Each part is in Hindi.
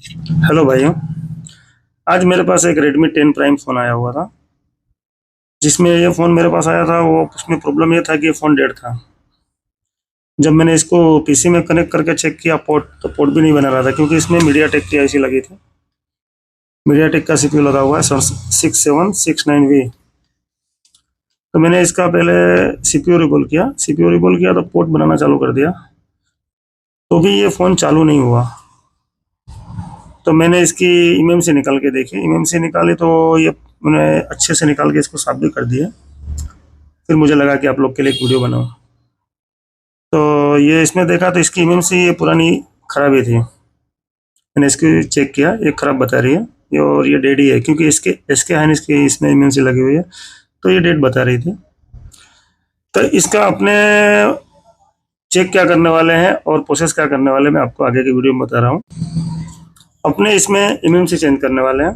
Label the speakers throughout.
Speaker 1: हेलो भाइयों। आज मेरे पास एक Redmi 10 प्राइम फ़ोन आया हुआ था। जिसमें ये फ़ोन मेरे पास आया था वो उसमें प्रॉब्लम ये था कि ये फ़ोन डेड था। जब मैंने इसको पीसी में कनेक्ट करके चेक किया पोर्ट, तो पोर्ट भी नहीं बना रहा था क्योंकि इसमें मीडियाटेक की आईसी लगी थी। मीडियाटेक का सीपीयू लगा हुआ है 6769V। तो मैंने इसका पहले सीपीयू रिबूल किया तो पोर्ट बनाना चालू कर दिया, तो भी ये फ़ोन चालू नहीं हुआ। तो मैंने इसकी इमेमसी निकाल के देखी, इमेमसी निकाली तो ये मैंने अच्छे से निकाल के इसको साफ भी कर दिया। फिर मुझे लगा कि आप लोग के लिए एक वीडियो बनाऊं। तो ये इसमें देखा तो इसकी इमेमसी ये पुरानी खराबी थी। मैंने इसकी चेक किया, ये खराब बता रही है और ये डेड ही है क्योंकि इसके इसके हाइनेस की इसमें इमेमसी लगी हुई है, तो ये डेड बता रही थी। तो इसका अपने चेक क्या करने वाले हैं और प्रोसेस क्या करने वाले हैं, मैं आपको आगे की वीडियो में बता रहा हूँ। अपने इसमें इमेमसी चेंज करने वाले हैं,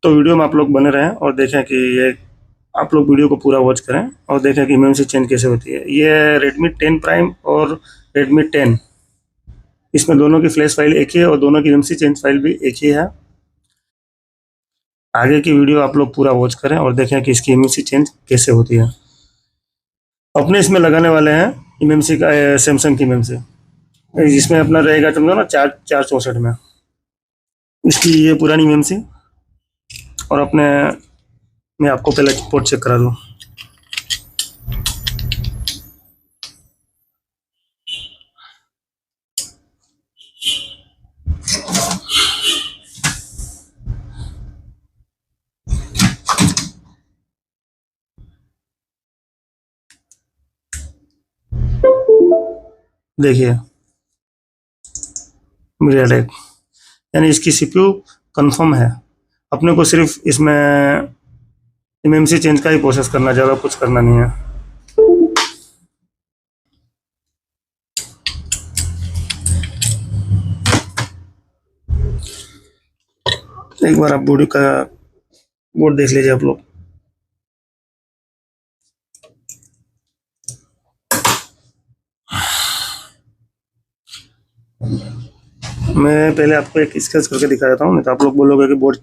Speaker 1: तो वीडियो में आप लोग बने रहें और देखें कि ये आप लोग वीडियो को पूरा वॉच करें और देखें कि इमेमसी चेंज कैसे होती है। ये Redmi 10 प्राइम और Redmi 10, इसमें दोनों की फ्लैश फाइल एक ही है और दोनों की इमेमसी चेंज फाइल भी एक ही है। आगे की वीडियो आप लोग पूरा वॉच करें और देखें कि इसकी इमेमसी चेंज कैसे होती है। अपने इसमें लगाने वाले हैं इमेमसी का सैमसंग की इमेमसी, जिसमें अपना रहेगा समझो ना 4 4 64 में। इसकी ये पुरानी इमेमसी और अपने मैं आपको पहले पोर्ट चेक करा दूँ। देखिए मीडियाटेक, यानी इसकी सीपीयू कंफर्म है। अपने को सिर्फ इसमें एमएमसी चेंज का ही प्रोसेस करना, ज़्यादा कुछ करना नहीं है। एक बार आप बॉडी का बोर्ड देख लीजिए आप लोग। मैं पहले आपको एक स्केच करके दिखा देता हूँ, नहीं तो आप लोग बोलोगे कि बोर्ड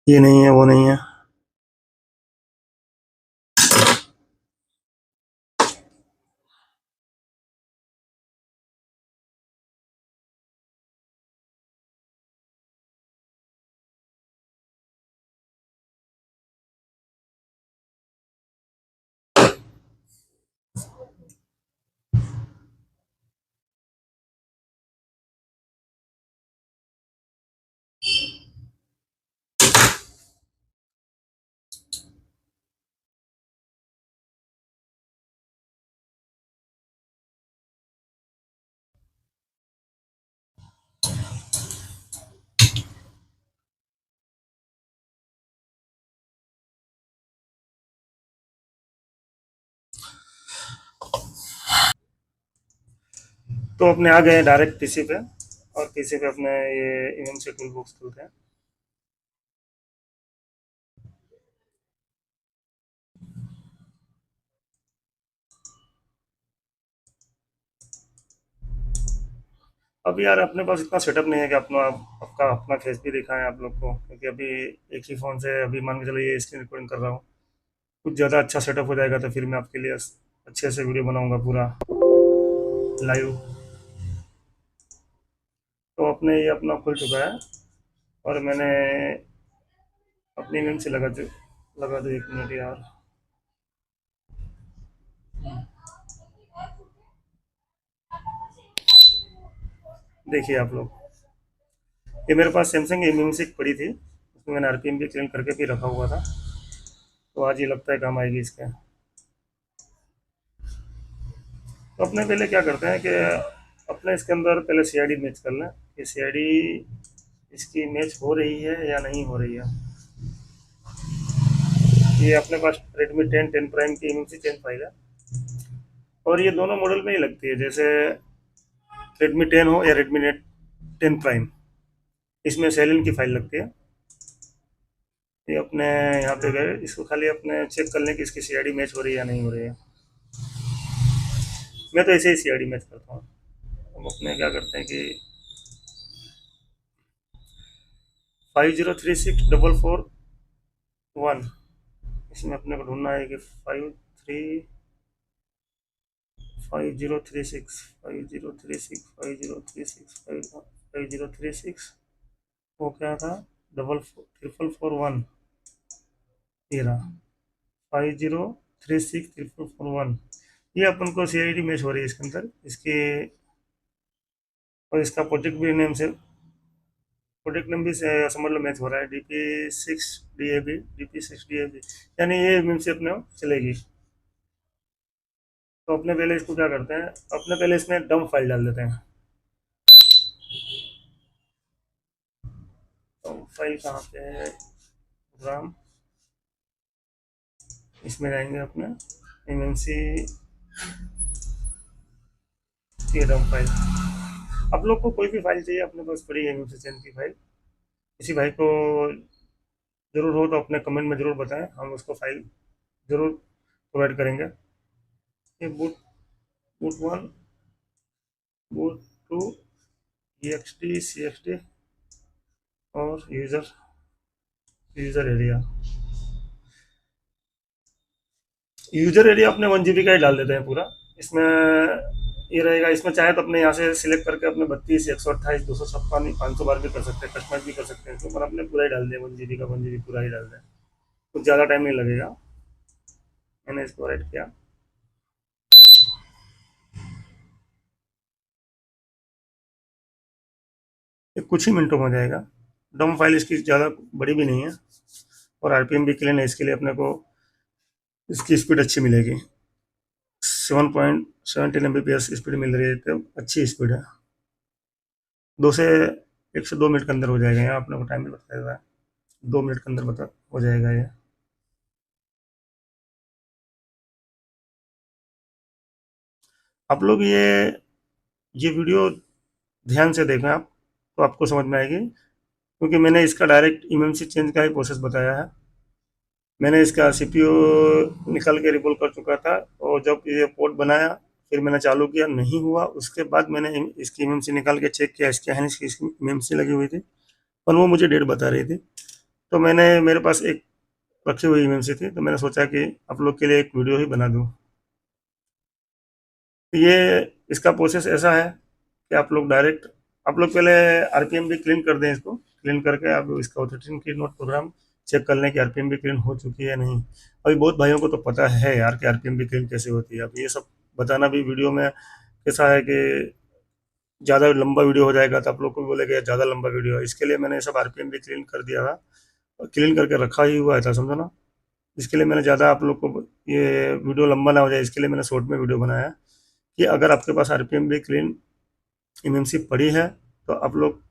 Speaker 1: ये नहीं है वो नहीं है। तो अपने आ गए डायरेक्ट पीसी पे, और पीसी पे अपने ये इमेमसी टूल बॉक्स खुलते हैं। अब यार अपने पास इतना सेटअप नहीं है कि अपना आपका अपना फेस भी दिखाएं आप लोग को, क्योंकि अभी एक ही फ़ोन से अभी मान के चलो ये स्क्रीन रिकॉर्डिंग कर रहा हूँ। कुछ ज़्यादा अच्छा सेटअप हो जाएगा तो फिर मैं आपके लिए अच्छे से वीडियो बनाऊंगा पूरा लाइव। तो अपने ये अपना खुल चुका है और मैंने अपनी नेम से लगा दो 1 मिनट यार। देखिए आप लोग, ये मेरे पास सैमसंग की म्यूजिक पड़ी थी, उसमें मैंने आरपीएम भी क्लीन करके भी रखा हुआ था, तो आज ये लगता है काम आएगी इसके। तो अपने पहले क्या करते हैं कि अपने इसके अंदर पहले सीआईडी मैच कर लें कि सीआईडी इसकी मैच हो रही है या नहीं हो रही है। ये अपने पास रेडमी 10 प्राइम की इमेमसी चेंज फाइल है और ये दोनों मॉडल में ही लगती है, जैसे रेडमी 10 हो या रेडमी नेट 10 प्राइम, इसमें सेलिन की फाइल लगती है। ये अपने यहाँ पे गए, इसको खाली अपने चेक कर लें कि इसकी सीआईडी मैच हो रही है या नहीं हो रही है। मैं तो ऐसे ही सीआईडी मैच करता हूँ। हम अपने क्या करते हैं कि 50364441। इसमें अपने को ढूंढना है कि 5036 वो क्या था, 444441, ये रहा 50364441। ये अपन को CID मैच हो रही है इसके अंदर, इसके और इसका प्रोजेक्ट नेम भी समझ लो मैच हो रहा है, DP6 DAB, यानी ये मीम से अपने चलेगी। तो अपने पहले इसको क्या करते हैं, अपने पहले इसमें डम फाइल डाल देते हैं। डम फाइल कहाँ पे है, प्रोग्राम, इसमें जाएंगे अपने MMC की डम फाइल। आप लोग को कोई भी फाइल चाहिए अपने पास पड़ी है MMC चैन की फाइल, किसी भाई को जरूर हो तो अपने कमेंट में जरूर बताएं, हम उसको फाइल जरूर प्रोवाइड करेंगे। ये बूट 1, बूट 2, EXT CXT और यूजर एरिया। यूजर एरिया अपने 1 GB का ही डाल देते हैं पूरा। इसमें ये रहेगा, इसमें चाहे तो अपने यहाँ से सिलेक्ट करके अपने 32 128 256 500 बार भी कर सकते हैं, कस्टमाइज भी कर सकते हैं, तो पर अपने पूरा ही डाल दें 1 GB का, 1 GB पूरा ही डाल दें, कुछ ज़्यादा टाइम नहीं लगेगा। मैंने इसको राइट किया, ये कुछ ही मिनटों में हो जाएगा। डम फाइल इसकी ज़्यादा बड़ी भी नहीं है और RPM भी क्लीन है, इसके लिए अपने को इसकी स्पीड अच्छी मिलेगी, 7.17 Mbps स्पीड मिल रही है, तो अच्छी स्पीड है। 1 से 2 मिनट के अंदर हो जाएगा, यहाँ अपने को टाइम भी बताया हुआ है, 2 मिनट के अंदर बता हो जाएगा ये। आप लोग ये वीडियो ध्यान से देखें आप, तो आपको समझ में आएगी, क्योंकि मैंने इसका डायरेक्ट MMC चेंज का ही प्रोसेस बताया है। मैंने इसका CPU निकल के रिकॉल कर चुका था, और जब ये पोर्ट बनाया फिर मैंने चालू किया, नहीं हुआ, उसके बाद मैंने इसकी MMC निकाल के चेक किया, इसके है इसकी MMC लगी हुई थी, पर वो मुझे डेट बता रही थी। तो मैंने, मेरे पास एक रखी हुई MMC थी, तो मैंने सोचा कि आप लोग के लिए एक वीडियो ही बना दूँ। ये इसका प्रोसेस ऐसा है कि आप लोग पहले RPM भी क्लीन कर दें, इसको क्लीन करके आप इसका ऑथेंटिकेशन की नोट प्रोग्राम चेक कर लें कि RPM भी क्लीन हो चुकी है नहीं। अभी बहुत भाइयों को तो पता है यार कि RPM भी क्लीन कैसे होती है, अब ये सब बताना भी वीडियो में कैसा है कि ज़्यादा लंबा वीडियो हो जाएगा, तो आप लोग को भी बोलेगा ज़्यादा लंबा वीडियो है, इसके लिए मैंने सब RPM भी क्लीन कर दिया था और क्लीन करके रखा ही हुआ था, समझो ना। इसके लिए मैंने ज़्यादा आप लोग को ये वीडियो लंबा ना हो जाए, इसके लिए मैंने शॉर्ट में वीडियो बनाया कि अगर आपके पास RPM भी क्लीन MMC पड़ी है तो आप लोग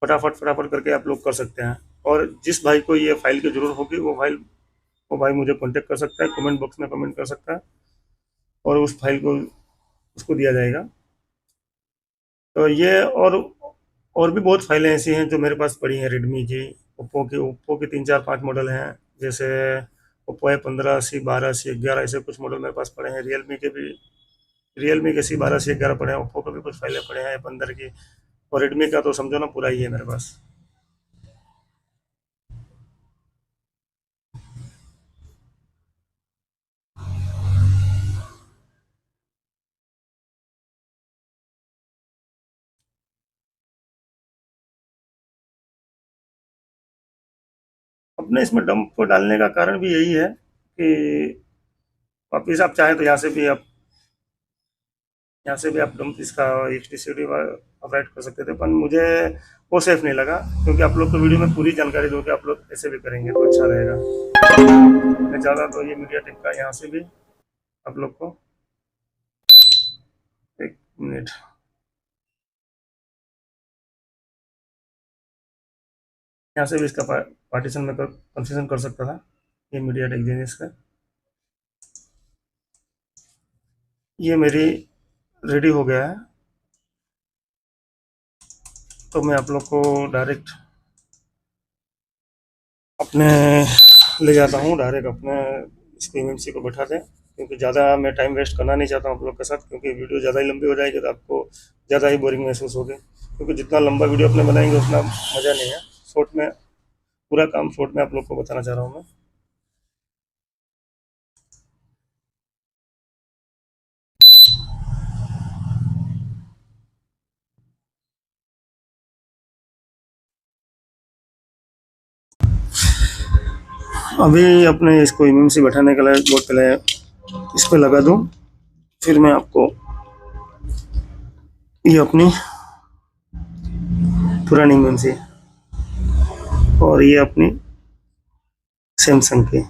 Speaker 1: फटाफट करके आप लोग कर सकते हैं। और जिस भाई को ये फाइल की ज़रूरत होगी वो भाई मुझे कांटेक्ट कर सकता है, कमेंट बॉक्स में कमेंट कर सकता है और उस फाइल को उसको दिया जाएगा। तो ये और भी बहुत फाइलें ऐसी हैं जो मेरे पास पड़ी हैं, रेडमी की, ओप्पो के 3 4 5 मॉडल हैं, जैसे ओप्पो A15 C12 C11, ऐसे कुछ मॉडल मेरे पास पड़े हैं। रियलमी के C12 C11 पड़े हैं, ओप्पो के भी कुछ फाइलें पड़े हैं A15 की, और रेडमी का तो समझो ना पूरा ही है मेरे पास। अपने इसमें डंप डालने का कारण भी यही है कि वापिस आप चाहें तो यहाँ से भी आप डंप इसका HTCD आप राइट कर सकते थे, पर मुझे वो सेफ नहीं लगा, क्योंकि आप लोग को वीडियो में पूरी जानकारी दो कि आप लोग ऐसे भी करेंगे तो अच्छा रहेगा। मैं ज़्यादा तो ये मीडिया टेक का यहाँ से भी आप लोग को, एक मिनट, यहाँ से भी इसका पार्टीशन में कंफ्यूजन कर सकता था, ये मीडिया टेक जीनियस का। ये मेरी रेडी हो गया है, तो मैं आप लोग को डायरेक्ट अपने ले जाता हूँ, डायरेक्ट अपने इसको MMC को बैठा दें, क्योंकि ज़्यादा मैं टाइम वेस्ट करना नहीं चाहता हूँ आप लोग के साथ, क्योंकि वीडियो ज़्यादा ही लंबी हो जाएगी तो आपको ज़्यादा ही बोरिंग महसूस होगी, क्योंकि जितना लंबा वीडियो अपने बनाएंगे उतना मज़ा नहीं है। शॉर्ट में, पूरा काम शॉर्ट में आप लोग को बताना चाह रहा हूँ मैं। अभी अपने इसको इम्यून से बैठाने के लिए बहुत पहले इस पे लगा दूं, फिर मैं आपको ये अपनी पुरानी इम्यून से और ये अपनी सैमसंग की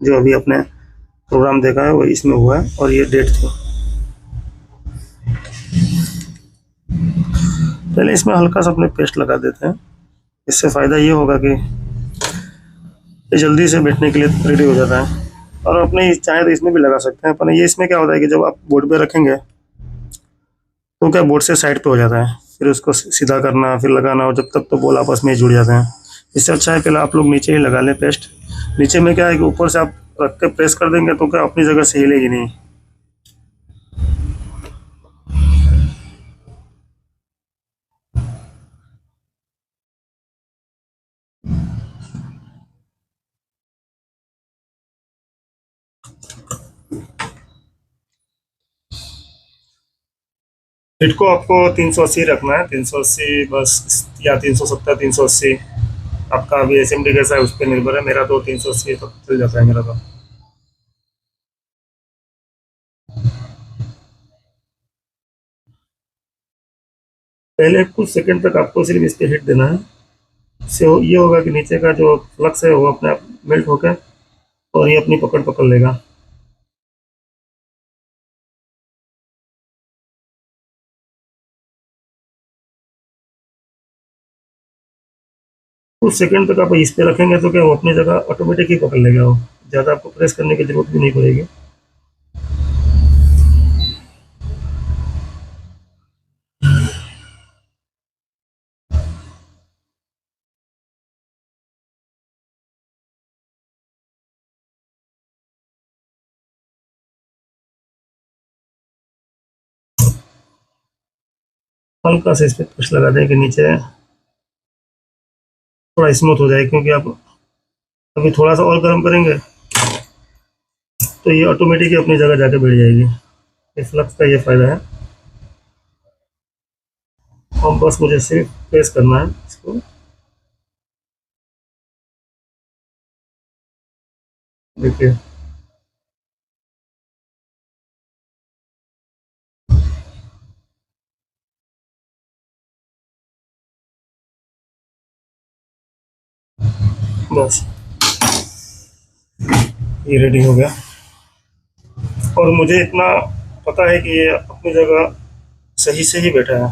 Speaker 1: जो अभी अपने प्रोग्राम देखा है वो इसमें हुआ है और ये डेट थी। पहले इसमें हल्का सा अपने पेस्ट लगा देते हैं, इससे फ़ायदा ये होगा कि ये जल्दी से बैठने के लिए रेडी हो जाता है। और अपने चाहे तो इसमें भी लगा सकते हैं, पर ये इसमें क्या होता है कि जब आप बोर्ड पे रखेंगे तो क्या बोर्ड से साइड पे हो जाता है, फिर उसको सीधा करना फिर लगाना, और जब तक तो बॉल आपस में ही जुड़ जाते हैं। इससे अच्छा है पहले आप लोग नीचे ही लगा लें पेस्ट। नीचे में क्या है कि ऊपर से आप रख के प्रेस कर देंगे तो क्या अपनी जगह से हिलेगी नहीं। हिट को आपको 380 रखना है, 380 बस, या 370, 380 आपका अभी एसएमडी कैसा है उस पर निर्भर है। मेरा तो 380 तक चल जाता है मेरा तो। पहले कुछ सेकंड तक आपको सिर्फ इस पे हिट देना है। इससे ये होगा कि नीचे का जो फ्लक्स है वो अपने आप मेल्ट होकर और ये अपनी पकड़ पकड़ लेगा। कुछ सेकंड तक आप इस पे रखेंगे तो क्या वो अपनी जगह ऑटोमेटिक ही पकड़ लेगा, वो ज़्यादा आपको प्रेस करने की जरूरत भी नहीं पड़ेगी। हल्का से इस पे पुश लगा दें कि नीचे थोड़ा स्मूथ हो जाए, क्योंकि आप अभी थोड़ा सा और गर्म करेंगे तो ये ऑटोमेटिक ही अपनी जगह जाके बैठ जाएगी। इस फ्लक्स का ये फ़ायदा है। और बस मुझे सिर्फ प्रेस करना है इसको। देखिए, बस ये रेडी हो गया। और मुझे इतना पता है कि ये अपनी जगह सही से ही बैठा है,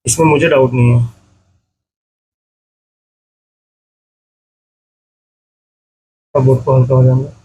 Speaker 1: इसमें मुझे डाउट नहीं है। अब बहुत हल्का हो जाएगा।